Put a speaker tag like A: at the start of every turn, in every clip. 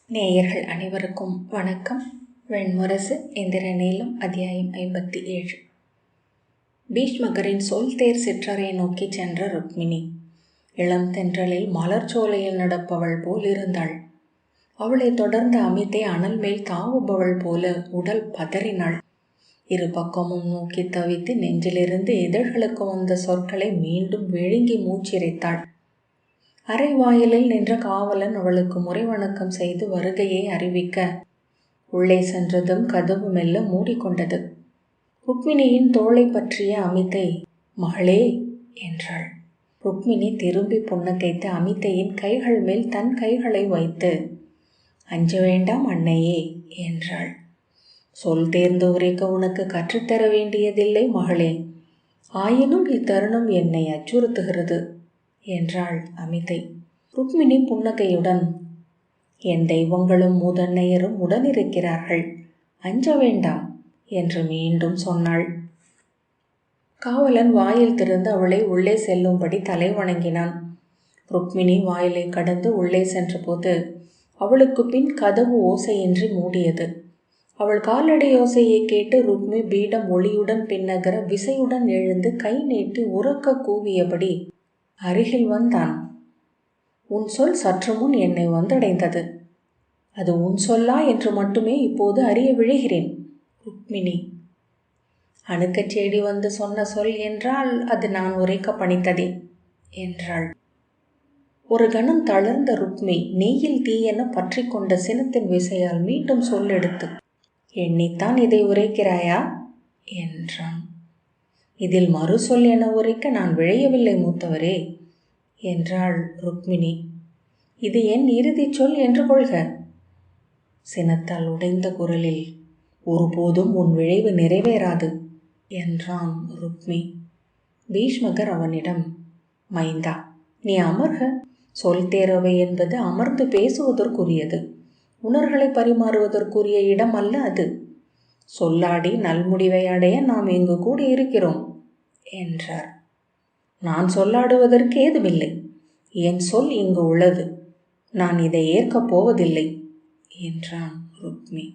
A: நேயர்கள் அனைவருக்கும் வணக்கம். வெண்முரசு எந்திரநீலம் அத்தியாயம் 57. பீஷ்மகரின் சொல் தேர் சிற்றரை நோக்கி சென்ற ருக்மிணி இளம் தென்றலில் மலர் சோலையில் நடப்பவள் போல் இருந்தாள். அவளை தொடர்ந்த அமித்தை அனல் மேல் தாவுபவள் போல உடல் பதறினாள். இரு பக்கமும் நோக்கி தவித்து நெஞ்சிலிருந்து இதழ்களுக்கு வந்த சொற்களை மீண்டும் விழுங்கி மூச்சிறைத்தாள். அரை வாயிலில் நின்ற காவலன் அவளுக்கு முறை வணக்கம் செய்து வருகையை அறிவிக்க உள்ளே சென்றதும் கதவு மெல்ல மூடிக்கொண்டது. ருக்மிணியின் தோளை பற்றிய அமித்தை மகளே என்றாள். ருக்மிணி திரும்பி புன்னகைத்து அமித்தையின் கைகள் மேல் தன் கைகளை வைத்து அஞ்ச வேண்டாம் அன்னையே என்றாள். சொல் தேர்ந்து உரைக்க உனக்கு கற்றுத்தர வேண்டியதில்லை மகளே, ஆயினும் இத்தருணம் என்னை அச்சுறுத்துகிறது என்றாள் அமித்தை. ருக்மிணி புன்னகையுடன் என் தெய்வங்களும் மூதன்னையரும் உடனிருக்கிறார்கள், அஞ்ச வேண்டாம் என்று மீண்டும் சொன்னாள். காவலன் வாயில் திறந்து அவளை உள்ளே செல்லும்படி தலை வணங்கினான். ருக்மிணி வாயிலை கடந்து உள்ளே சென்றபோது அவளுக்கு பின் கதவு ஓசையின்றி மூடியது. அவள் காலடி ஓசையை கேட்டு ருக்மி பீடம் ஒளியுடன் பின்னகர விசையுடன் எழுந்து கை நீட்டி உரக்க கூவியபடி அருகில் வந்தான். உன் சொல் சற்று முன் என்னை வந்தடைந்தது. அது உன் சொல்லா என்று மட்டுமே இப்போது அறிய விழுகிறேன். ருக்மிணி அணுக்கச் செடி வந்து சொன்ன சொல் என்றால் அது நான் உரைக்க பணித்ததே என்றாள். ஒரு கணம் தளர்ந்த ருக்மி நெய்யில் தீயென பற்றி கொண்ட சினத்தின் விசையால் மீண்டும் சொல்லெடுத்து எண்ணித்தான் இதை உரைக்கிறாயா என்றான். இதில் மறு சொல் என உரைக்க நான் விழையவில்லை மூத்தவரே என்றாள் ருக்மிணி. இது என் இறுதி சொல் என்று கொள்க. சினத்தால் உடைந்த குரலில் ஒருபோதும் உன் விழைவு நிறைவேறாது என்றான் ருக்மி. பீஷ்மகர் அவனிடம் மைந்தா, நீ அமர்க. சொல் தேரவை என்பது அமர்ந்து பேசுவதற்குரியது, உணர்களை பரிமாறுவதற்குரிய இடம் அல்ல அது. சொல்லாடி நல்முடிவை அடைய நாம் இங்கு கூடி இருக்கிறோம் என்றார். நான் சொல்லாடுவதற்கு ஏதுமில்லை. என் சொல் இங்கு உள்ளது, நான் இதை ஏற்கப் போவதில்லை என்றான் ருக்மி.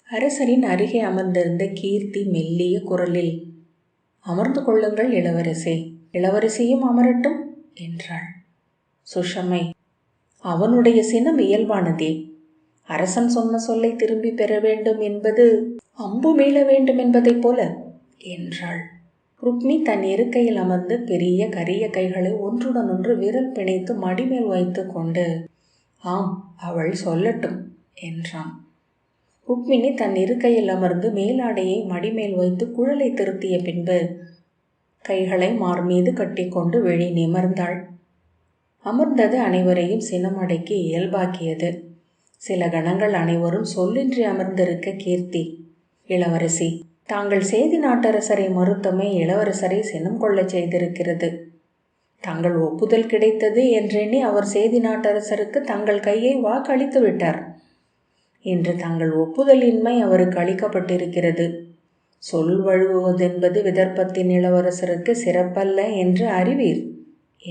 A: அரசரின் அருகே அமர்ந்திருந்த கீர்த்தி மெல்லிய குரலில் அமர்ந்து கொள்ளுங்கள் இளவரசே, இளவரசியும் அமரட்டும் என்றாள். சுஷமை அவனுடைய சினம் இயல்பானதே. அரசன் சொன்ன சொல்லை திரும்பி பெற வேண்டும் என்பது அம்பு மீள வேண்டும் என்பதைப் போல என்றாள். ருக்மி தன் இருக்கையில் அமர்ந்து பெரிய கரிய கைகளை ஒன்றுடன் ஒன்று விரல் பிணைத்து மடிமேல் வைத்து கொண்டு ஆம், அவள் சொல்லட்டும் என்றான். ருக்மிணி தன் இருக்கையில் அமர்ந்து மேலாடையை மடிமேல் வைத்து குழலை திருத்திய பின்பு கைகளை மார்மீது கட்டிக்கொண்டு வெளி நிமர்ந்தாள். அமர்ந்தது அனைவரையும் சினமடக்கி இயல்பாக்கியது. சில கணங்கள் அனைவரும் சொல்லின்றி அமர்ந்திருக்க கீர்த்தி, இளவரசி, தாங்கள் சேதி நாட்டரசரை மறுத்தமை இளவரசரை சினம் கொள்ளச் செய்திருக்கிறது. தங்கள் ஒப்புதல் கிடைத்தது என்றெண்ணி அவர் சேதி நாட்டரசருக்கு தங்கள் கையை வாக்களித்து விட்டார். இன்று தங்கள் ஒப்புதலின்மை அவருக்கு அளிக்கப்பட்டிருக்கிறது. சொல் வழுவுவதென்பது விதர்ப்பத்தின் இளவரசருக்கு சிறப்பல்ல என்று அறிவீர்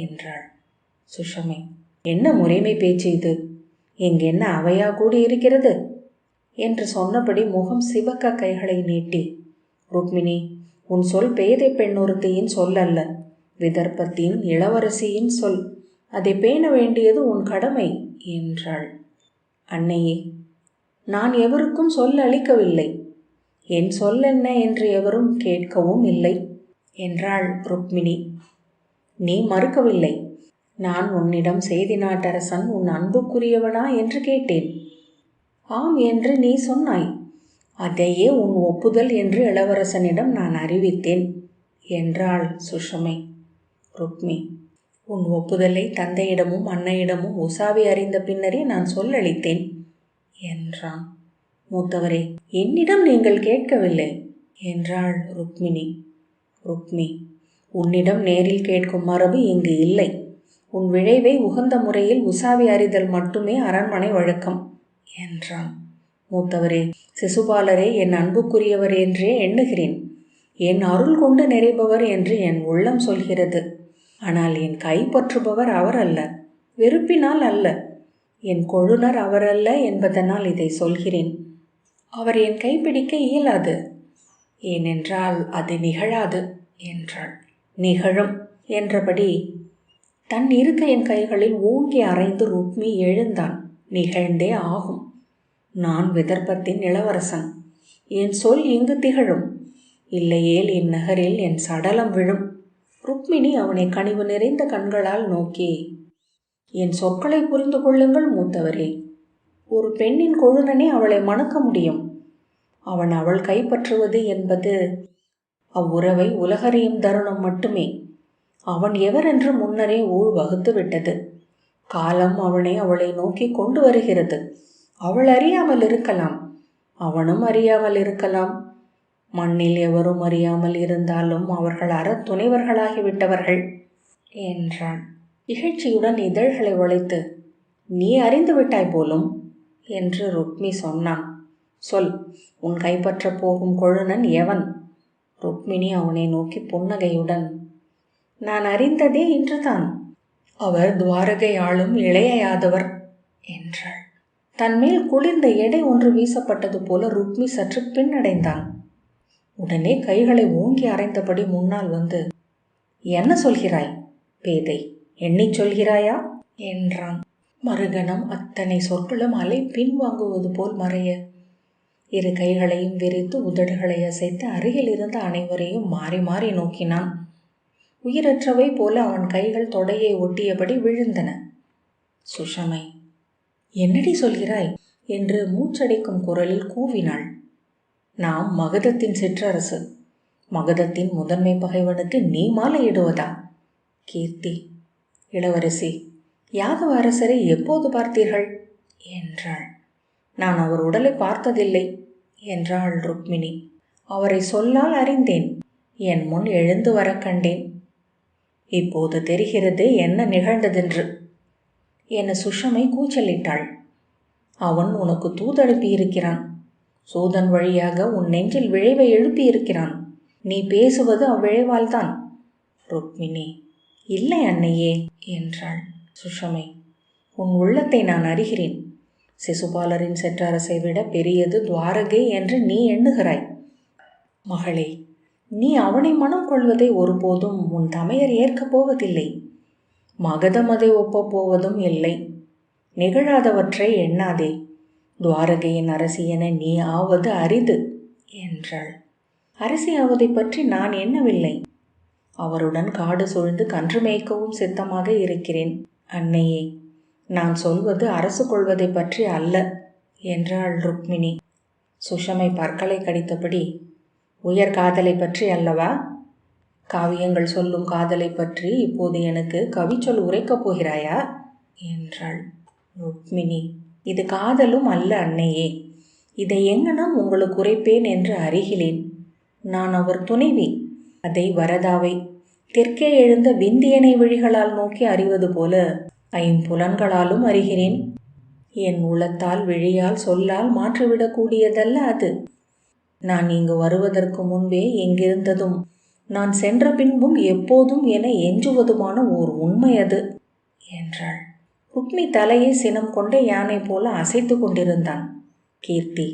A: என்றாள். சுஷமை என்ன முறைமை பேச்சு இது? இங்கென்ன அவையா கூடி இருக்கிறது என்று சொன்னபடி முகம் சிவக்க கைகளை நீட்டி ருக்மிணி, உன் சொல் பேதை பெண்ணொருத்தியின் சொல் அல்ல, விதர்ப்பத்தின் இளவரசியின் சொல். அதை பேண வேண்டியது உன் கடமை என்றாள். அன்னையே, நான் எவருக்கும் சொல் அளிக்கவில்லை. என் சொல் என்ன என்று எவரும் கேட்கவும் இல்லை என்றாள் ருக்மிணி. நீ மறுக்கவில்லை. நான் உன்னிடம் சேதி நாட்டரசன் உன் அன்புக்குரியவனா என்று கேட்டேன். ஆம் என்று நீ சொன்னாய். அதையே உன் ஒப்புதல் என்று இளவரசனிடம் நான் அறிவித்தேன் என்றாள் சுஷமை. ருக்மி உன் ஒப்புதலை தந்தையிடமும் அன்னையிடமும் உசாவி அறிந்த பின்னரே நான் சொல்லளித்தேன் என்றான். மூத்தவரே, என்னிடம் நீங்கள் கேட்கவில்லை என்றாள் ருக்மிணி. ருக்மி உன்னிடம் நேரில் கேட்கும் மரபு இங்கு இல்லை. உன் விழைவை உகந்த முறையில் உசாவி அறிதல் மட்டுமே அரண்மனை வழக்கம் என்றான். மூத்தவரே, சிசுபாலரே என் அன்புக்குரியவர் என்றே எண்ணுகிறேன். என் அருள் கொண்டு நிறைபவர் என்று என் உள்ளம் சொல்கிறது. ஆனால் என் கைப்பற்றுபவர் அவர் அல்ல, வெறுப்பினால் அல்ல. என் கொழுனர் அவரல்ல என்பதனால் இதை சொல்கிறேன். அவர் என் கைப்பிடிக்க இயலாது. ஏனென்றால் அது நிகழாது என்றாள். நிகழும் என்றபடி தன் இருக்கையின் கைகளில் ஓங்கி அரைந்து ருக்மி எழுந்தான். நிகழ்ந்தே ஆகும். நான் விதர்ப்பத்தின் இளவரசன். என் சொல் இங்கு திகழும். இல்லையேல் இந்நகரில் என் சடலம் விழும். ருக்மிணி அவனை கனிவு நிறைந்த கண்களால் நோக்கி, என் சொற்களை புரிந்து கொள்ளுங்கள் மூத்தவரே. ஒரு பெண்ணின் கொழுனனே அவளை மணக்க முடியும். அவன் அவள் கைப்பற்றுவது என்பது அவ்வுறவை உலகறியும் தருணம் மட்டுமே. அவன் எவரென்று முன்னரே ஊழ் வகுத்து விட்டது. காலம் அவனை அவளை நோக்கி கொண்டு வருகிறது. அவள் அறியாமல் இருக்கலாம், அவனும் அறியாமல் இருக்கலாம். மண்ணில் எவரும் அறியாமல் இருந்தாலும் அவர்கள் துணைவர்களாகிவிட்டவர்கள் என்றான். இகழ்ச்சியுடன் இதழ்களை உழைத்து, நீ அறிந்து விட்டாய் போலும் என்று ருக்மி சொன்னான். சொல், உன் கைப்பற்றப் போகும் கொழுனன் எவன்? ருக்மிணி அவனை நோக்கி புன்னகையுடன், நான் அறிந்ததே இன்றுதான். அவர் துவாரகை ஆளும் இளைய யாதவர் என்றாள். தன்மேல் குளிர்ந்த எடை ஒன்று வீசப்பட்டது போல ருக்மி சற்று பின்னடைந்தான். உடனே கைகளை ஓங்கி அரைந்தபடி முன்னால் வந்து, என்ன சொல்கிறாய் பேதை? எண்ணி சொல்கிறாயா என்றான். மறுகணம் அத்தனை சொற்களும் அலை பின்வாங்குவது போல் மறைய இரு கைகளையும் விரித்து உதடுகளை அசைத்து அருகில் இருந்த அனைவரையும் மாறி மாறி நோக்கினான். உயிரற்றவை போல அவன் கைகள் தொடையை ஒட்டியபடி விழுந்தன. சுஷமை, என்னடி சொல்கிறாய் என்று மூச்சடைக்கும் குரலில் கூவினாள். நாம் மகதத்தின் சிற்றரசு. மகதத்தின் முதன்மை பகைவனுக்கு நீ மாலையிடுவதா? கீர்த்தி, இளவரசி, யாதவ அரசரை எப்போது பார்த்தீர்கள் என்றாள். நான் அவர் உடலை பார்த்ததில்லை என்றாள் ருக்மிணி. அவரை சொல்லால் அறிந்தேன். என் முன் எழுந்து வர கண்டேன். இப்போது தெரிகிறது என்ன நிகழ்ந்ததென்று என சுஷமை கூச்சலிட்டாள். அவன் உனக்கு தூதனுப்பியிருக்கிறான். சூதன் வழியாக உன் நெஞ்சில் விழைவை எழுப்பியிருக்கிறான். நீ பேசுவது அவ்விழைவால்தான். ருக்மிணி, இல்லை அன்னையே என்றாள். சுஷமை, உன் உள்ளத்தை நான் அறிகிறேன். சிசுபாலரின் சிற்றரசை விட பெரியது துவாரகை என்று நீ எண்ணுகிறாய். மகளே, நீ அவனை மனம் கொள்வதை ஒருபோதும் உன் தமையர் ஏற்கப் போவதில்லை. மகதம் அதை ஒப்பப் போவதும் இல்லை. நிகழாதவற்றை எண்ணாதே. துவாரகையின் அரசி என நீ ஆவது அரிது என்றாள். அரசி ஆவதை பற்றி நான் எண்ணவில்லை. அவருடன் காடு சூழ்ந்து கன்று மேய்க்கவும் சித்தமாக இருக்கிறேன். அன்னையே, நான் சொல்வது அரசு கொள்வதை பற்றி அல்ல என்றாள் ருக்மிணி. சுஷமை பற்களை கடித்தபடி, உயர் காதலை பற்றி அல்லவா? காவியங்கள் சொல்லும் காதலை பற்றி இப்போது எனக்கு கவிச்சொல் உரைக்கப் போகிறாயா என்றாள். ருக்மிணி, இது காதலும் அல்ல அன்னையே. இதை எங்கனம் உங்களுக்கு உரைப்பேன் என்று அறிகிறேன். நான் அவர் துணைவி. அதை வரதாவை தெற்கே எழுந்த விந்தியனை விழிகளால் நோக்கி அறிவது போல ஐம்புலன்களாலும் அறிகிறேன். என் உள்ளத்தால் விழியால் சொல்லால் மாற்றிவிடக்கூடியதல்ல அது. நான் இங்கு வருவதற்கு முன்பே எங்கிருந்ததும் நான் சென்ற பின்பும் எப்போதும் என எஞ்சுவதுமான ஓர் உண்மை அது என்றாள். ருக்மி தலையை சினம் கொண்ட யானை போல அசைத்து கொண்டிருந்தான். கீர்த்தி,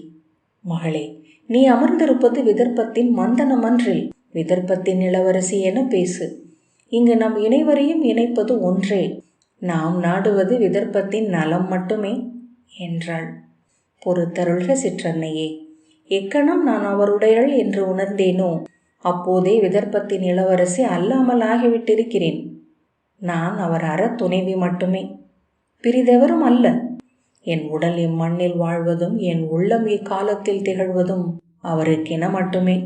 A: மகளே, நீ அமர்ந்திருப்பது விதர்ப்பத்தின் மந்தனமன்றில் விதர்ப்பத்தின் இளவரசி என பேசு. இங்கு நம் இணைவரையும் இணைப்பது ஒன்றே. நாம் நாடுவது விதர்ப்பத்தின் நலம் மட்டுமே என்றாள். பொறுத்தருள்க சிற்றன்னையே. எக்கணம் நான் அவருடையள் என்று உணர்ந்தேனோ அப்போதே விதர்ப்பத்தின் இளவரசி அல்லாமல் ஆகிவிட்டிருக்கிறேன். நான் அவர் துணைவி மட்டுமே, பிரிதெவரும் அல்ல. என் உடல் இம்மண்ணில் வாழ்வதும் என் உள்ளம் இக்காலத்தில் திகழ்வதும் அவருக்கென மட்டுமே.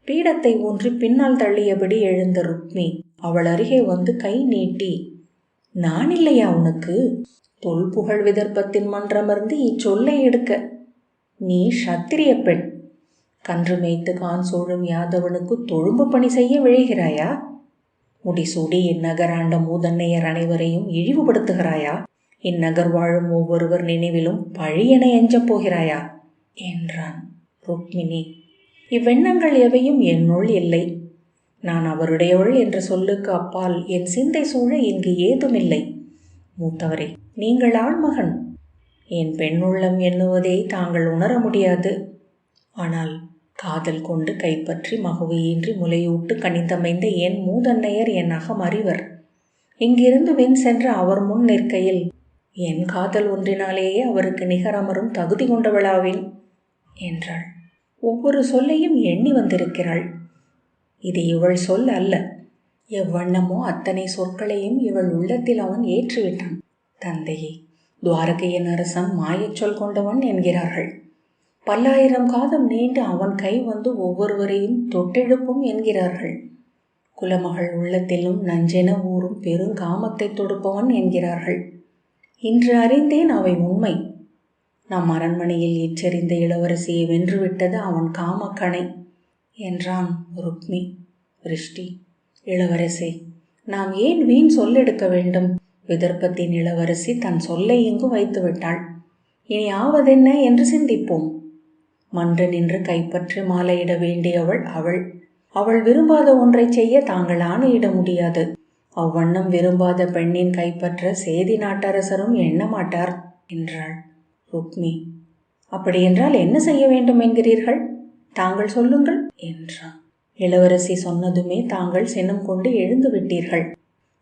A: பீடத்தை ஊன்றி பின்னால் தள்ளியபடி எழுந்த ருக்மி அவள் அருகே வந்து கை நீட்டி, நான் இல்லையா உனக்கு? தொல்புகழ் விதர்ப்பத்தின் மன்றமர்ந்து இச்சொல்லை எடுக்க. நீ சத்திரிய பெண். கன்று மேய்த்து கான் சூழும் யாதவனுக்கு தொழும்பு பணி செய்ய விழைகிறாயா? முடிசூடி இந்நகராண்ட மூதன்னையர் அனைவரையும் இழிவுபடுத்துகிறாயா? இந்நகர் வாழும் ஒவ்வொருவர் நினைவிலும் பழியென எஞ்சப் போகிறாயா என்றான். ருக்மிணி, இவ்வெண்ணங்கள் எவையும் என்னுள் இல்லை. நான் அவருடையவள் என்ற சொல்லுக்கு அப்பால் என் சிந்தை சூழ இங்கு ஏதுமில்லை. மூத்தவரே, நீங்கள் ஆண்மகன். என் பெண்ணுள்ளம் எண்ணுவதை தாங்கள் உணர முடியாது. ஆனால் காதல் கொண்டு கைப்பற்றி மகவையின்றி முலையூட்டு கனிந்தமைந்த என் மூதன்னையர் என் அகம் அறிவர். இங்கிருந்து வெண் சென்ற அவர் முன் நிற்கையில் என் காதல் ஒன்றினாலேயே அவருக்கு நிகரமரும் தகுதி கொண்டவளாவேன் என்றாள். ஒவ்வொரு சொல்லையும் எண்ணி வந்திருக்கிறாள். இது இவள் சொல் அல்ல. எவ்வண்ணமோ அத்தனை சொற்களையும் இவள் உள்ளத்தில் அவன் ஏற்றிவிட்டான். தந்தையே, துவாரகையின் அரசன் மாயச்சொல் கொண்டவன் என்கிறார்கள். பல்லாயிரம் காதம் நீண்டு அவன் கை வந்து ஒவ்வொருவரையும் தொட்டெழுப்பும் என்கிறார்கள். குலமகள் உள்ளத்திலும் நஞ்சென ஊறும் பெருங்காமத்தை தொடுப்பவன் என்கிறார்கள். இன்று அறிந்தேன் அவை உண்மை. நம் அரண்மனையில் எச்சரிந்த இளவரசியை வென்றுவிட்டது அவன் காமக்கணை என்றான் ருக்மி. ரிஷ்டி, இளவரசே, நாம் ஏன் வீண் சொல்லெடுக்க வேண்டும்? விதர்ப்பத்தின் இளவரசி தன் சொல்லை இங்கு வைத்து விட்டாள். இனி ஆவதென்ன என்று சிந்திப்போம். மன்று நின்று கைப்பற்றி மாலையிட வேண்டியவள் அவள். அவள் விரும்பாத ஒன்றை செய்ய தாங்கள் ஆணையிட முடியாது. அவ்வண்ணம் விரும்பாத பெண்ணின் கைப்பற்ற சேதி நாட்டரசரும் எண்ணமாட்டார் என்றாள் ருக்மி. அப்படியென்றால் என்ன செய்ய வேண்டும் என்கிறீர்கள்? தாங்கள் சொல்லுங்கள் என்றான். இளவரசி சொன்னதுமே தாங்கள் சினம் கொண்டு எழுந்து விட்டீர்கள்.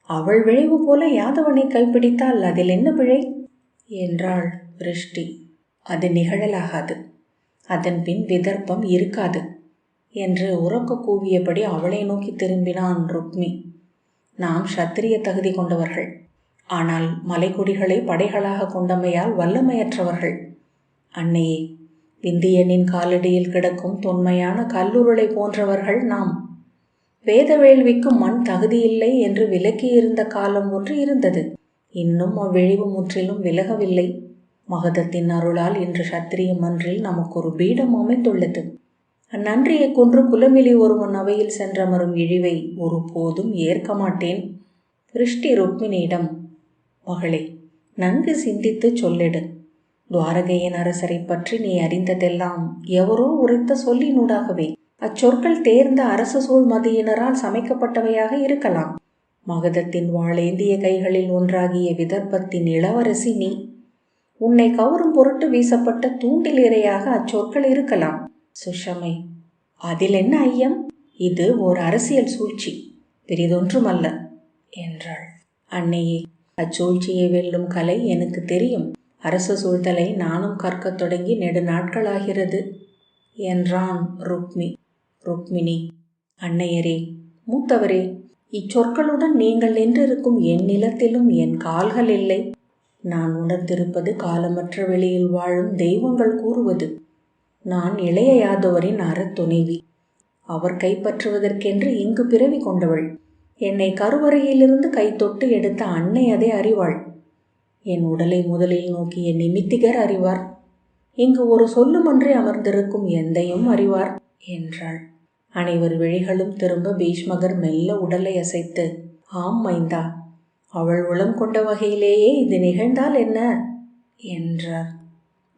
A: அவள் விளைவு போல யாதவனை கைப்பிடித்தால் அதில் என்ன பிழை என்றாள் ரிஷ்டி. அது நிகழலாகாது. அதன் பின் விதர்ப்பம் இருக்காது என்று உறக்க கூவியபடி அவளை நோக்கி திரும்பினான் ருக்மி. நாம் சத்திரிய தகுதி கொண்டவர்கள். ஆனால் மலைக்குடிகளை படைகளாக கொண்டமையால் வல்லமையற்றவர்கள். அன்னையே, விந்தியனின் காலடியில் கிடக்கும் தொன்மையான கல்லுருளை போன்றவர்கள் நாம். வேத வேள்விக்கும் மண் தகுதியில்லை என்று விலக்கியிருந்த காலம் ஒன்று இருந்தது. இன்னும் அவ்விழிவு முற்றிலும் விலகவில்லை. மகதத்தின் அருளால் இன்று சத்திரிய மன்றில் நமக்கு ஒரு பீடம் அமைந்துள்ளது. அந்நன்றியை கொன்று குலமிலி ஒருவன் அவையில் சென்றமரும் இழிவை ஒருபோதும் ஏற்க மாட்டேன். ரிஷ்டி ருக்மிணியிடம், மகளே, நன்கு சிந்தித்து சொல்லிடு. துவாரகையின் அரசரை பற்றி நீ அறிந்ததெல்லாம் எவரோ உரைத்த சொல்லினூடாகவே. அச்சொற்கள் தேர்ந்த அரச சூழ்மதியினரால் சமைக்கப்பட்டவையாக இருக்கலாம். மகதத்தின் வாளேந்திய கைகளில் ஒன்றாகிய விதர்ப்பத்தின் இளவரசி நீ. உன்னை கவரும் பொருட்டு வீசப்பட்ட தூண்டில் இரையாக அச்சொற்கள் இருக்கலாம். சுஷமை, அதில் என்ன ஐயம்? இது ஓர் அரசியல் சூழ்ச்சி, பெரிதொன்றுமல்ல என்றாள். அன்னையே, அச்சூழ்ச்சியை வெல்லும் கலை எனக்கு தெரியும். அரசு சூழ்தலை நானும் கற்கத் தொடங்கி நெடு நாட்களாகிறது என்றான் ருக்மிணி. அன்னையரே, மூத்தவரே, இச்சொற்களுடன் நீங்கள் நின்றிருக்கும் என் நிலத்திலும் என் கால்கள் இல்லை. நான் உணர்ந்திருப்பது காலமற்ற வெளியில் வாழும் தெய்வங்கள் கூறுவது. நான் இளைய யாதவரின் அறத்துணைவி. அவர் கைப்பற்றுவதற்கென்று இங்கு பிறவி கொண்டவள். என்னை கருவறையிலிருந்து கை தொட்டு எடுத்த அன்னை அதை அறிவாள். என் உடலை முதலில் நோக்கிய நிமித்திகர் அறிவார். இங்கு ஒரு சொல்லுமன்றி அமர்ந்திருக்கும் எந்தையும் அறிவார் என்றாள். அனைவர் விழிகளும் திரும்ப பீஷ்மகர் மெல்ல உடலை அசைத்து, ஆம் மைந்தா, அவள் உளம் கொண்ட வகையிலேயே இது நிகழ்ந்தால் என்ன என்றார்.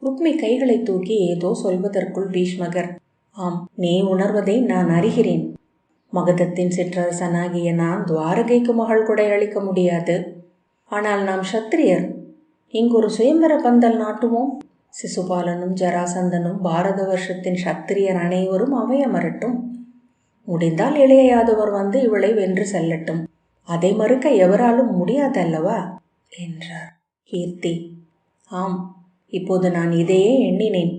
A: ருக்மி கைகளை தூக்கி ஏதோ சொல்வதற்குள் பீஷ்மகர், ஆம், நீ உணர்வதை நான் அறிகிறேன். மகதத்தின் சிற்றரசனாகிய நான் துவாரகைக்கு மகள் கொடை அளிக்க முடியாது. ஆனால் நாம் சத்திரியர். இங்கு ஒரு சுயம்பர பந்தல் நாட்டுவோம். சிசுபாலனும் ஜராசந்தனும் பாரத வருஷத்தின் சத்திரியர் அனைவரும் அவையமரட்டும். முடிந்தால் இளைய யாதவர் வந்து இவளை வென்று செல்லட்டும். அதை மறுக்க எவராலும் முடியாதல்லவா என்றார். கீர்த்தி, ஆம், இப்போது நான் இதையே எண்ணினேன்.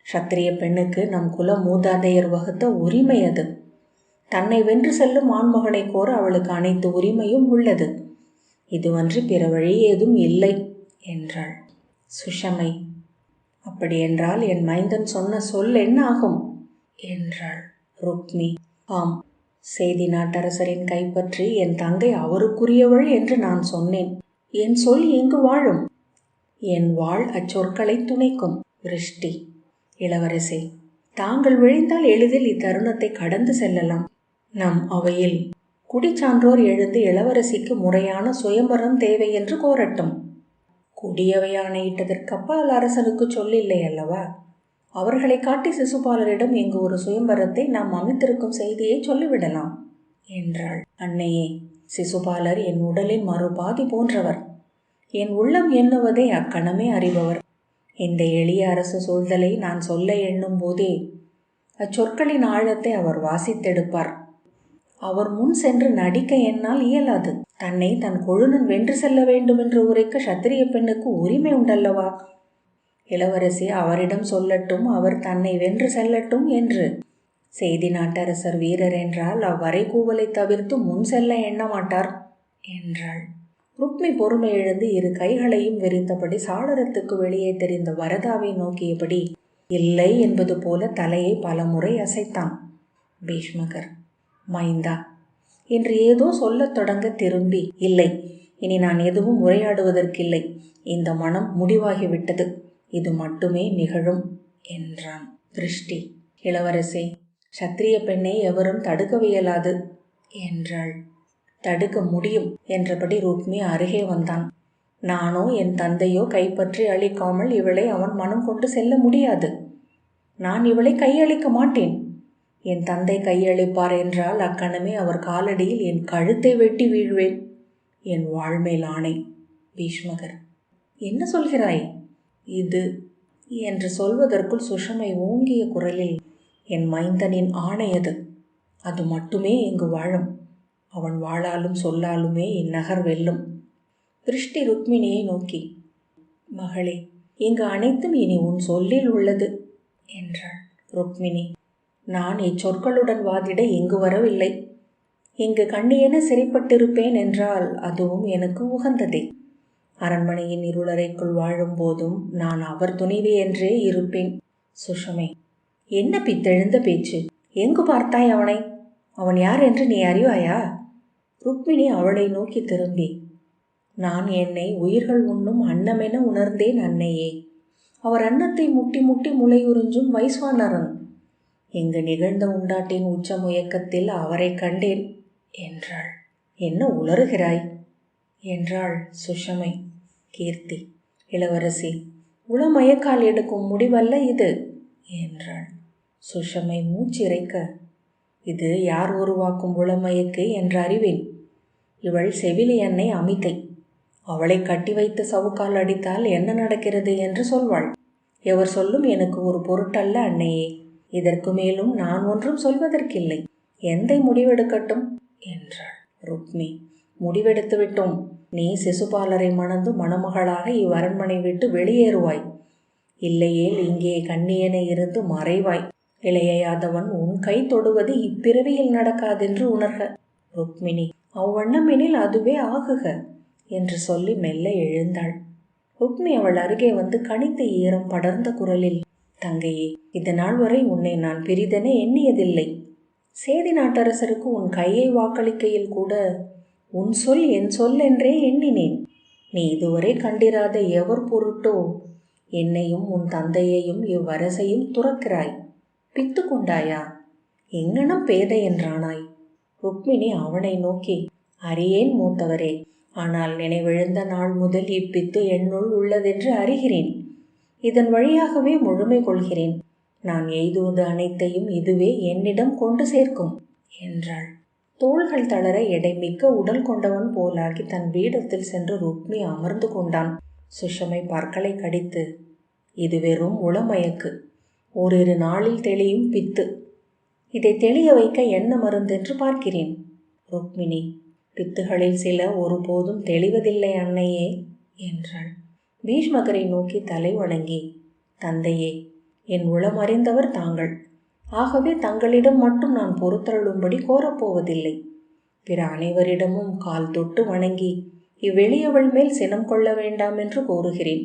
A: சத்திரிய பெண்ணுக்கு நம் குல மூதாதையர் வகுத்த உரிமை அது. தன்னை வென்று செல்லும் ஆண்மகனை கோர அவளுக்கு அனைத்து உரிமையும் உள்ளது. இதுவன்றி பிற வழி ஏதும் இல்லை என்றாள். சுஷமை, அப்படியென்றால் என் மைந்தன் சொன்ன சொல் என்ன ஆகும் என்றாள் ருக்மி. ஆம், சேதி நாட்டரசரின் கைப்பற்றி என் தங்கை அவருக்குரியவள் என்று நான் சொன்னேன். என் சொல் எங்கு வாழும்? என் வாழ் அச்சொற்களை துணைக்கும். ரிஷ்டி, இளவரசே, தாங்கள் விழைந்தால் எளிதில் இத்தருணத்தை கடந்து செல்லலாம். நம் அவையில் குடிச்சான்றோர் எழுந்து இளவரசிக்கு முறையான சுயம்பரம் தேவை என்று கோரட்டும். குடியவை ஆணையிட்டதற்கப்பால் அரசனுக்கு சொல்லில்லை அல்லவா? அவர்களை காட்டி சிசுபாலரிடம் இங்கு ஒரு சுயம்பரத்தை நாம் அமைத்திருக்கும் செய்தியை சொல்லிவிடலாம் என்றாள். அன்னையே, சிசுபாலர் என் உடலின் மறுபாதி போன்றவர். என் உள்ளம் எண்ணுவதை அக்கணமே அறிபவர். இந்த எளிய அரசு சூழ்தலை நான் சொல்ல எண்ணும் போதே அச்சொற்களின் ஆழத்தை அவர் வாசித்தெடுப்பார். அவர் முன் சென்று நடிக்க என்னால் இயலாது. தன்னை தன் கொழுநன் வென்று செல்ல வேண்டும் என்று உரைக்க சத்திரிய பெண்ணுக்கு உரிமை உண்டல்லவா? இளவரசி அவரிடம் சொல்லட்டும், அவர் தன்னை வென்று செல்லட்டும் என்று. செய்தி நாட்டரசர் வீரர் என்றால் அவ்வரை கூவலை தவிர்த்து முன் செல்ல எண்ண மாட்டார் என்றாள். ருக்மி பொறுமை எழுந்து இரு கைகளையும் விரித்தபடி சாளரத்துக்கு வெளியே தெரிந்த வரதாவை நோக்கியபடி இல்லை என்பது போல தலையை பல முறை அசைத்தான். பீஷ்மகர், மைந்தா என்று ஏதோ சொல்லத் தொடங்க திரும்பி, இல்லை, இனி நான் எதுவும் உரையாடுவதற்கில்லை. இந்த மனம் முடிவாகிவிட்டது. இது மட்டுமே நிகழும் என்றான். திருஷ்டி, இளவரசே, சத்திரிய பெண்ணை எவரும் தடுக்கவியலாது என்றாள். தடுக்க முடியும் என்றபடி ருக்மி அருகே வந்தான். நானோ என் தந்தையோ கைப்பற்றி அளிக்காமல் இவளை அவன் மனம் கொண்டு செல்ல முடியாது. நான் இவளை கையளிக்க மாட்டேன். என் தந்தை கையளிப்பார் என்றால் அக்கணமே அவர் காலடியில் என் கழுத்தை வெட்டி வீழ்வேன். என் வாழ்மேல் ஆணை. பீஷ்மகர், என்ன சொல்கிறாய்? இது என்று சொல்வதற்குள் சுஷமை ஓங்கிய குரலில், என் மைந்தனின் ஆணை அது. அது மட்டுமே இங்கு வாழும். அவன் வாளாலும் சொல்லாலுமே இந்நகர் வெல்லும். திருஷ்டி ருக்மிணியை நோக்கி, மகளே, இங்கு அனைத்தும் இனி உன் சொல்லில் உள்ளது என்றாள். ருக்மிணி, நான் இச்சொற்களுடன் வாதிட இங்கு வரவில்லை. இங்கு கண்ணியென சிறைப்பட்டிருப்பேன் என்றால் அதுவும் எனக்கு உகந்ததே. அரண்மனையின் இருளறைக்குள் வாழும் போதும் நான் அவர் துணைவி என்றே இருப்பேன். சுஷமே, என்ன பித்தெழுந்த பேச்சு? எங்கு பார்த்தாய் அவனை? அவன் யார் என்று நீ அறிவாயா? ருக்மிணி அவளை நோக்கி திரும்பி, நான் என்னை உயிர்கள் உண்ணும் அன்னமென உணர்ந்தேன் அன்னையே. அவர் அன்னத்தை முட்டி முட்டி முளையுறிஞ்சும் வைஸ்வானரன். இங்கு நிகழ்ந்த உண்டாட்டின் உச்ச முயக்கத்தில் அவரை கண்டேன் என்றாள். என்ன உளறுகிறாய் என்றாள் சுஷமை. கீர்த்தி, இளவரசி, உளமயக்கால் எடுக்கும் முடிவல்ல இது என்றாள். சுஷமை மூச்சிறைக்க, இது யார் உருவாக்கும் உளமயக்கு என்று அறிவேன். இவள் செவிலி அன்னை அமிதை. அவளை கட்டி வைத்து சவுக்கால் அடித்தால் என்ன நடக்கிறது என்று சொல்வாள். எவர் சொல்லும் எனக்கு ஒரு பொருட்டல்ல அன்னையே. இதற்கு மேலும் நான் ஒன்றும் சொல்வதற்கில்லை. எந்தை முடிவெடுக்கட்டும் என்றாள். ருக்மி, முடிவெடுத்து விட்டோம். நீ சிசுபாலரை மணந்து மணமகளாக இவ்வரண்மனை விட்டு வெளியேறுவாய். இல்லையேல் இங்கே கண்ணியென இருந்து மறைவாய். இளையாதவன் உன் கை தொடுவது இப்பிறவியில் நடக்காதென்று உணர்க. ருக்மிணி, அவ்வண்ணமெனில் அதுவே ஆகுக என்று சொல்லி மெல்ல எழுந்தாள். ருக்மி அவள் அருகே வந்து கனிந்த ஈரம் படர்ந்த குரலில், தங்கையே, இதனால் வரை உன்னை நான் பிரிதென எண்ணியதில்லை. சேதி நாட்டரசருக்கு உன் கையை வாக்களிக்கையில் கூட உன் சொல் என் சொல் என்றே எண்ணினேன். நீ இதுவரை கண்டிராத எவர் பொருட்டோ என்னையும் உன் தந்தையையும் இவ்வரசையும் துறக்கிறாய். பித்து கொண்டாயா? எங்கனம் பேதை என்றானாய்? ருக்மிணி அவனை நோக்கி, அறியேன் மூத்தவரே. ஆனால் நினைவிழந்த நாள் முதல் இப்பித்து என்னுள் உள்ளதென்று அறிகிறேன். இதன் வழியாகவே முழுமை கொள்கிறேன். நான் எய்துவது அனைத்தையும் இதுவே என்னிடம் கொண்டு சேர்க்கும் என்றாள். தோள்கள் தளர எடைமிக்க உடல் கொண்டவன் போலாகி தன் பீடத்தில் சென்று ருக்மி அமர்ந்து கொண்டான். சுஷமை பற்களை கடித்து, இது வெறும் உளமயக்கு. ஓரிரு நாளில் தெளியும் பித்து. இதை தெளிய வைக்க என்ன மருந்தென்று பார்க்கிறேன். ருக்மிணி, பித்துகளில் சில ஒருபோதும் தெளிவதில்லை அன்னையே என்றாள். பீஷ்மகரை நோக்கி தலை வணங்கி, தந்தையே, என் உளமறிந்தவர் தாங்கள். ஆகவே தங்களிடம் மட்டும் நான் பொறுத்தருளும்படி கோரப்போவதில்லை. பிற அனைவரிடமும் கால் தொட்டு வணங்கி இவ்வெளியவள் மேல் சினம் கொள்ள வேண்டாம் என்று கோருகிறேன்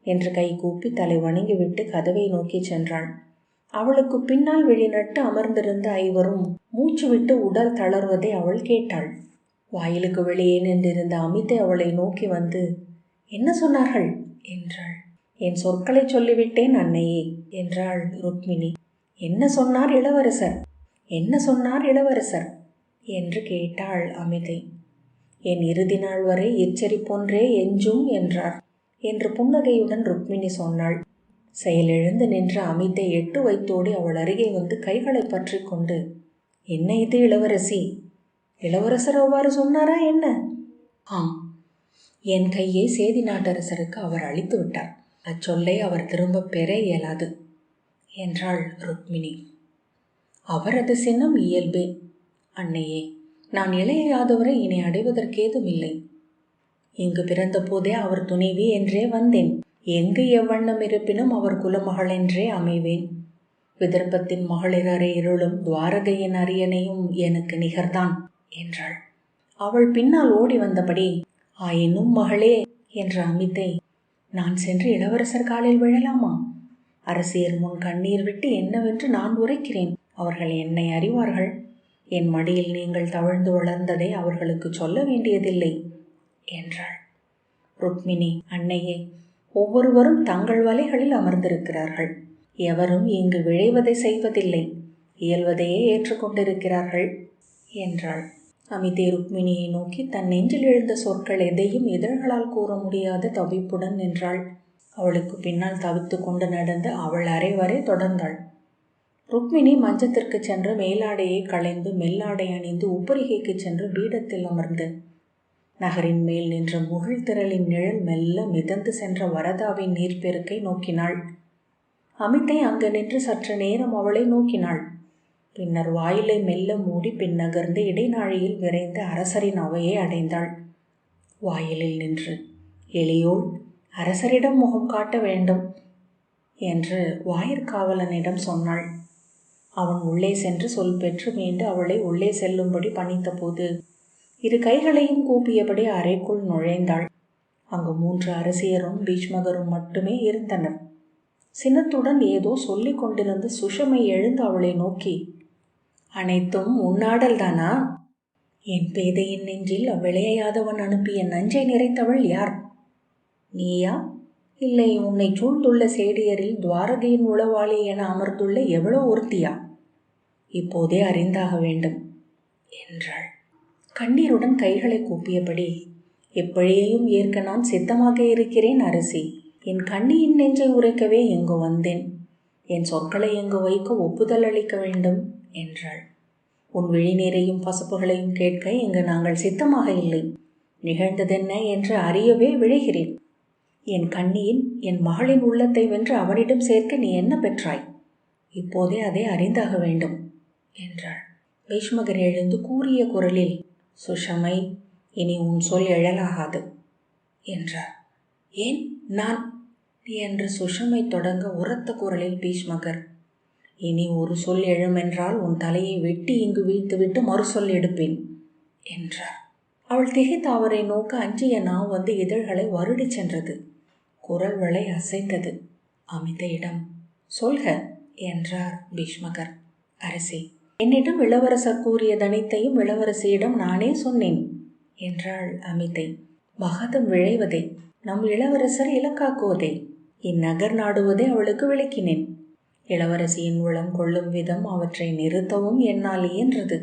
A: என்று கை கூப்பி தலை வணங்கிவிட்டு கதவை நோக்கி சென்றாள். அவளுக்கு பின்னால் விழிநட்டு அமர்ந்திருந்த ஐவரும் மூச்சு விட்டு உடல் தளர்வதை அவள் கேட்டாள். வாயிலுக்கு வெளியே நின்றிருந்த அமிதை அவளை நோக்கி வந்து, என்ன சொன்னார்கள் என்றாள். என் சொற்களை சொல்லிவிட்டேன் அன்னையே என்றாள் ருக்மிணி. என்ன சொன்னார் இளவரசர்? என்ன சொன்னார் இளவரசர் என்று கேட்டாள் அமிதை. என் இறுதி நாள் வரை எச்சரிப்பொன்றே எஞ்சும் என்றார் என்று புன்னகையுடன் ருக்மிணி சொன்னாள். செயலெழுந்து நின்ற அமிதை 8 வைத்தோடி அவள் அருகே வந்து கைகளை பற்றி கொண்டு, என்ன இது இளவரசி? இளவரசர் அவ்வாறு சொன்னாரா என்ன? ஆம், என் கையை சேதி நாட்டரசருக்கு அவர் அளித்து விட்டார். அச்சொல்லை அவர் திரும்ப பெற இயலாது என்றாள் ருக்மிணி. அவரது சின்னம் இயல்பே. அன்னையே, நான் இளைய யாதவரை இனி அடைவதற்கேதுமில்லை. இங்கு பிறந்த போதே அவர் துணைவி என்றே வந்தேன். எங்கு எவ்வண்ணம் இருப்பினும் அவர் குலமகள் என்றே அமைவேன். விதர்ப்பத்தின் மகளிரரை இருளும் துவாரகையின் அரியணையும் எனக்கு நிகர்தான் என்றாள். அவள் பின்னால் ஓடி வந்தபடி, ஆயினும் மகளே என்ற அமித்தை, நான் சென்று இளவரசர் காலில் விழலாமா? அரசியர் முன் கண்ணீர் விட்டு என்னவென்று நான் உரைக்கிறேன். அவர்கள் என்னை அறிவார்கள். என் மடியில் நீங்கள் தவழ்ந்து வளர்ந்ததை அவர்களுக்கு சொல்ல வேண்டியதில்லை என்றாள். ருக்மிணி, அன்னையே, ஒவ்வொருவரும் தங்கள் வலைகளில் அமர்ந்திருக்கிறார்கள். எவரும் இங்கு விழைவதை செய்வதில்லை, இயல்வதையே ஏற்றுக்கொண்டிருக்கிறார்கள் என்றாள். அமிதை ருக்மிணியை நோக்கி தன் நெஞ்சில் எழுந்த சொற்கள் எதையும் இதழ்களால் கூற முடியாத தவிப்புடன் நின்றாள். அவளுக்கு பின்னால் தவித்து கொண்டு நடந்து அவள் அறை வரை தொடர்ந்தாள். ருக்மிணி மஞ்சத்திற்கு சென்று மேலாடையை களைந்து மெல்லாடை அணிந்து உப்பரிகைக்கு சென்று பீடத்தில் அமர்ந்து நகரின் மேல் நின்ற முகில் திரளின் நிழல் மெல்ல மிதந்து சென்ற வரதாவின் நீர்ப்பெருக்கை நோக்கினாள். அமித்தை அங்கு நின்று சற்று நேரம் அவளை நோக்கினாள். பின்னர் வாயிலை மெல்ல மூடி பின் நகர்ந்து இடைநாழியில் விரைந்து அரசரின் அவையை அடைந்தாள். வாயிலில் நின்று, எளியோள், அரசரிடம் முகம் காட்ட வேண்டும் என்று வாயிற்காவலனிடம் சொன்னாள். அவன் உள்ளே சென்று சொல் பெற்று மீண்டு அவளை உள்ளே செல்லும்படி பணித்த போது இரு கைகளையும் கூப்பியபடி அறைக்குள் நுழைந்தாள். அங்கு 3 அரசியரும் பீஷ்மகரும் மட்டுமே இருந்தனர். சினத்துடன் ஏதோ சொல்லிக் கொண்டிருந்த சுஷமை எழுந்து அவளை நோக்கி, அனைத்தும் உன்னாடல்தானா? என் பேதையின் நெஞ்சில் அவ்விளையாதவன் அனுப்பிய நஞ்சை நிறைத்தவள் யார்? நீயா? இல்லை உன்னை சூழ்ந்துள்ள சேடியரில் துவாரகையின் உளவாளி என அமர்ந்துள்ள எவ்வளோ ஒருத்தியா? இப்போதே அறிந்தாக வேண்டும் என்றாள். கண்ணீருடன் கைகளை கூப்பியபடி, எப்படியையும் ஏற்க நான் சித்தமாக இருக்கிறேன் அரசி. என் கண்ணியின் நெஞ்சை உரைக்கவே இங்கு வந்தேன். என் சொற்களை இங்கு வைக்க ஒப்புதல் அளிக்க வேண்டும் என்றாள். உன் விழிநீரையும் பசுப்புகளையும் கேட்க இங்கு நாங்கள் சித்தமாக இல்லை. நிகழ்ந்ததென்ன என்று அறியவே விழைகிறேன். என் கண்ணியின் என் மகளின் உள்ளத்தை வென்று அவனிடம் சேர்க்க நீ என்ன பெற்றாய்? இப்போதே அதை அறிந்தாக வேண்டும் என்றாள். பீஷ்மகர் எழுந்து கூறிய குரலில், சுஷமை, இனி உன் சொல் எழலாகாது என்றார். ஏன் நான் என்று சுஷமை தொடங்க உரத்த குரலில் பீஷ்மகர், இனி ஒரு சொல் எழுமென்றால் உன் தலையை வெட்டி இங்கு வீழ்த்துவிட்டு மறுசொல் எடுப்பேன் என்றார். அவள் திகைத்து அவரை நோக்க அஞ்சிய நாவ் வந்து இதழ்களை வருடி சென்றது. குரல் வளை அசைந்தது. அமிதையிடம், சொல்க என்றார் பீஷ்மகர். அரசி, என்னிடம் இளவரசர் கூறியதனைத்தையும் இளவரசியிடம் நானே சொன்னேன் என்றாள் அமிதை. மகதம் விழைவதை, நம் இளவரசர் இலக்காக்குவதை, இந்நகர் நாடுவதை அவளுக்கு விளக்கினேன். இளவரசியின் உளம் கொள்ளும் விதம் அவற்றை நிறுத்தவும் என்னால் இயன்றது.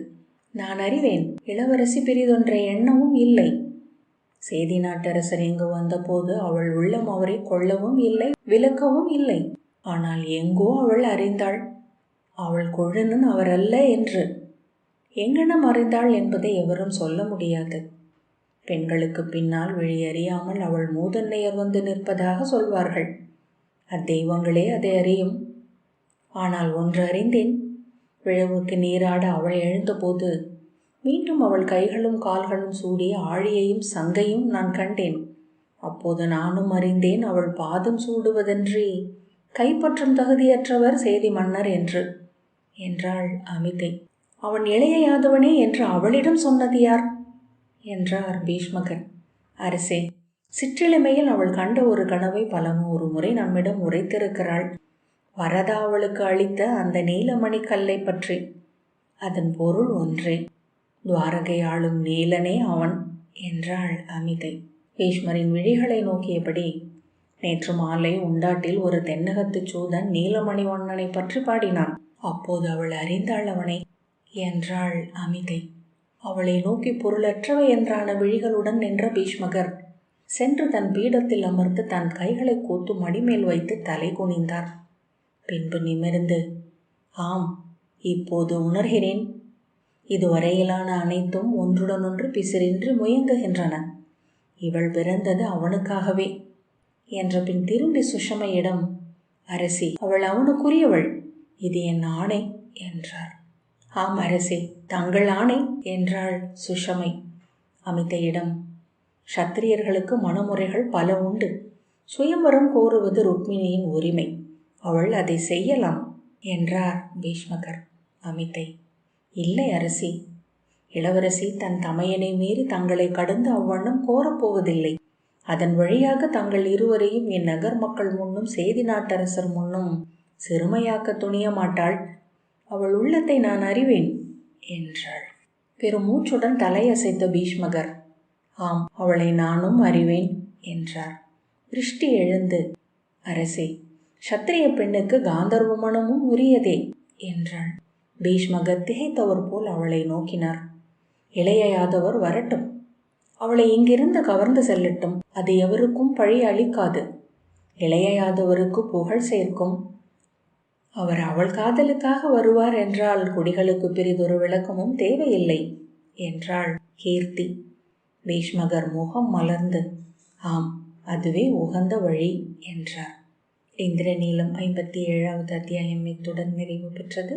A: நான் அறிவேன், இளவரசி பிரிதொன்றை எண்ணவும் இல்லை. சேதி நாட்டரசர் இங்கு வந்தபோது அவள் உள்ளம் அவரை கொள்ளவும் இல்லை, விலக்கவும் இல்லை. ஆனால் எங்கோ அவள் அறிந்தாள், அவள் கொழுனன் அவர் அல்ல என்று. எங்கனம் அறிந்தாள் என்பதை எவரும் சொல்ல முடியாது. பெண்களுக்கு பின்னால் விழியறியாமல் அவள் மூதன்னையர் வந்து நிற்பதாக சொல்வார்கள். அத்தெய்வங்களே அதை அறியும். ஆனால் ஒன்று அறிந்தேன், விழவுக்கு நீராட அவள் எழுந்தபோது மீண்டும் அவள் கைகளும் கால்களும் சூடிய ஆழியையும் சங்கையும் நான் கண்டேன். அப்போது நானும் அறிந்தேன் அவள் பாதம் சூடுவதன்றி கைப்பற்றும் தகுதியற்றவர் சேதி மன்னர் என்று என்றாள் அமிதை. அவன் இளைய யாதவனே என்று அவளிடம் சொன்னது யார் என்றார் பீஷ்மகர். அரசே, சிற்றிளமையில் அவள் கண்ட ஒரு கனவை பல 100 முறை நம்மிடம் உரைத்திருக்கிறாள். வரதா அவளுக்கு அளித்த அந்த நீலமணி கல்லை பற்றி. அதன் பொருள் ஒன்றே, துவாரகை ஆளும் நீலனே அவன் என்றாள் அமிதை. பீஷ்மரின் விழிகளை நோக்கியபடி, நேற்று மாலை உண்டாட்டில் ஒரு தென்னகத்து சூதன் நீலமணி வண்ணனை பற்றி பாடினான். அப்போது அவள் அறிந்தாள் அவனை என்றாள் அமிதை. அவளை நோக்கி பொருளற்றவை என்றான விழிகளுடன் நின்ற பீஷ்மகர் சென்று தன் பீடத்தில் அமர்ந்து தன் கைகளை கோத்து மடிமேல் வைத்து தலை குனிந்தார். பின்பு நிமிர்ந்து, ஆம், இப்போது உணர்கிறேன். இதுவரையிலான அனைத்தும் ஒன்றுடனொன்று பிசிறின்றி முயங்குகின்றன. இவள் பிறந்தது அவனுக்காகவே என்ற பின் திரும்பி சுஷமையிடம், அரசி, அவள் அவனுக்குரியவள், இது என் ஆணை என்றார். ஆம் அரசே, தங்கள் ஆணை என்றாள் சுஷமை. அமிதையிடம், சத்திரியர்களுக்கு மனமுறைகள் பல உண்டு. சுயம்பரம் கோருவது ருக்மிணியின் உரிமை. அவள் அதை செய்யலாம் என்றார் பீஷ்மகர். அமிதை, இல்லை அரசி, இளவரசி தன் தமையனை மீறி தங்களை கடந்து அவ்வண்ணம் கோரப்போவதில்லை. அதன் வழியாக தங்கள் இருவரையும் என் நகர் மக்கள் முன்னும் சேதி நாட்டரசர் முன்னும் சிறுமையாக்க துணிய மாட்டாள். அவள் உள்ளத்தை நான் அறிவேன் என்றாள். பெரும் மூச்சுடன் தலையசைத்த பீஷ்மகர், ஆம், அவளை நானும் அறிவேன் என்றார். திருஷ்டி எழுந்து, அரசே, சத்திரிய பெண்ணுக்கு காந்தர்வ மனமும் உரியதே என்றாள். பீஷ்மகர் திகைத்தவர் போல் அவளை நோக்கினார். இளைய யாதவர் வரட்டும், அவளை இங்கிருந்து கவர்ந்து செல்லட்டும். அது எவருக்கும் பழி அளிக்காது. இளைய யாதவருக்கு புகழ் சேர்க்கும். அவர் அவள் காதலுக்காக வருவார் என்றால் குடிகளுக்கு பிறிதொரு விளக்கமும் தேவையில்லை என்றாள் கீர்த்தி. பீஷ்மகர் முகம் மலர்ந்து, ஆம், அதுவே உகந்த வழி என்றார். இந்திரநீலம் 57வது அத்தியாயம் இத்துடன் நிறைவு பெற்றது.